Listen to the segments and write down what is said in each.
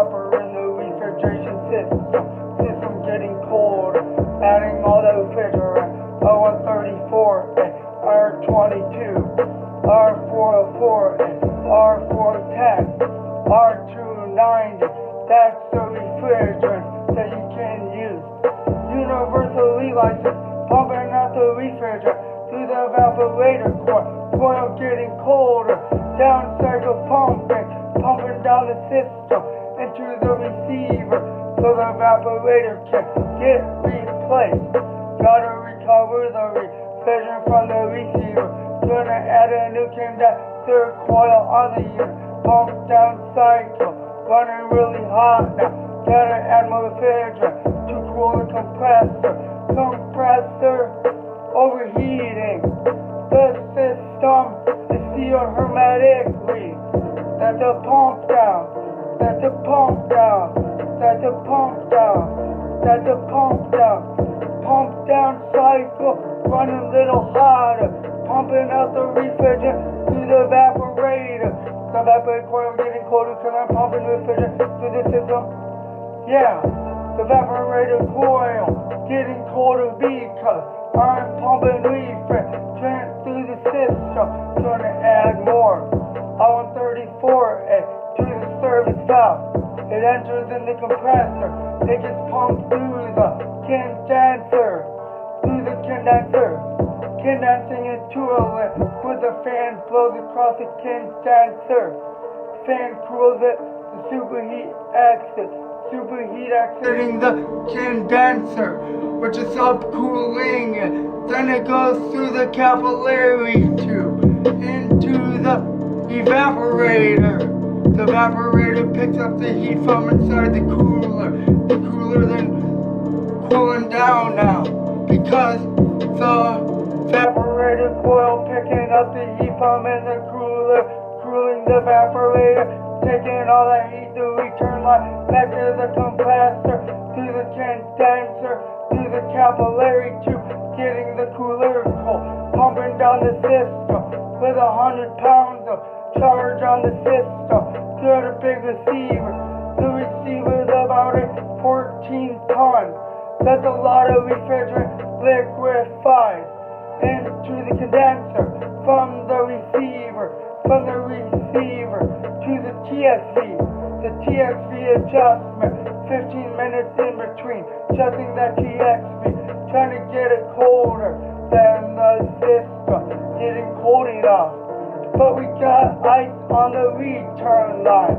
copper in the refrigeration system. System getting cold, adding all the refrigerant. R134 and R22, R404 and R410, R290. That's the refrigerant that you can use. Universally licensed, pumping out the refrigerant through the evaporator coil getting colder. Down cycle pumping down the system into the receiver so the evaporator can get replaced. Gotta recover the refrigerant from the receiver. Gonna add a new condenser coil on the unit. Pump down cycle, running really hot now. Gotta add more refrigerant to cool the compressor. Compressor overheating. The system is sealed hermetically. That's a pump down. That's a pump down. That's a pump down. That's a pump down. Pump down cycle running a little hotter. Pumping out the refrigerant through the evaporator. The evaporator coil getting colder because I'm pumping refrigerant through the system. Yeah, the evaporator coil getting colder because I'm pumping refrigerant through the system. Gonna add more. R134 to the service valve. It enters in the compressor. It gets pumped through the condenser. Condensing into a liquid. The fan blows across the condenser. Fan cools it. The superheat exits. Superheat exiting the condenser, which is subcooling it. Then it goes through the capillary tube into the evaporator. The evaporator picks up the heat from inside the cooler. The cooler then cooling down now because the evaporator coil picking up the heat from in the cooler, cooling the evaporator, taking all the heat to return light back to the compressor, to the condenser, to the capillary tube, getting the cooler cold, pumping down the system with 100 pounds of charge on the system. Got a big receiver. The receiver's about 14 tons. That's a lot of refrigerant liquefied into the condenser from the receiver to the TXV. The TXV adjustment, 15 minutes in between, adjusting that TXV, trying to get it colder than the system, getting cold enough. But we got ice on the return line.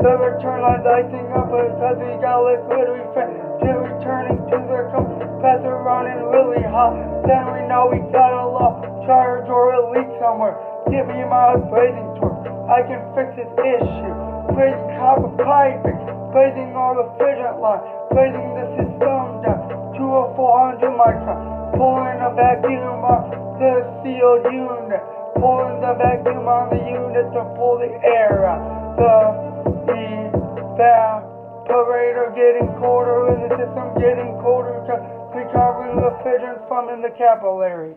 The return line's icing up because we got liquid refrigerant returning to the compressor running really hot. Then we know we got a low charge or a leak somewhere. Give me my brazing torch. I can fix this issue. Brazing copper piping, brazing our refrigerant line, brazing the system down to a 400 micron, pulling a vacuum on the sealed unit, pulling the vacuum on the unit to pull the air out. The evaporator getting colder and the system getting colder because recovering the refrigerant from in the capillary.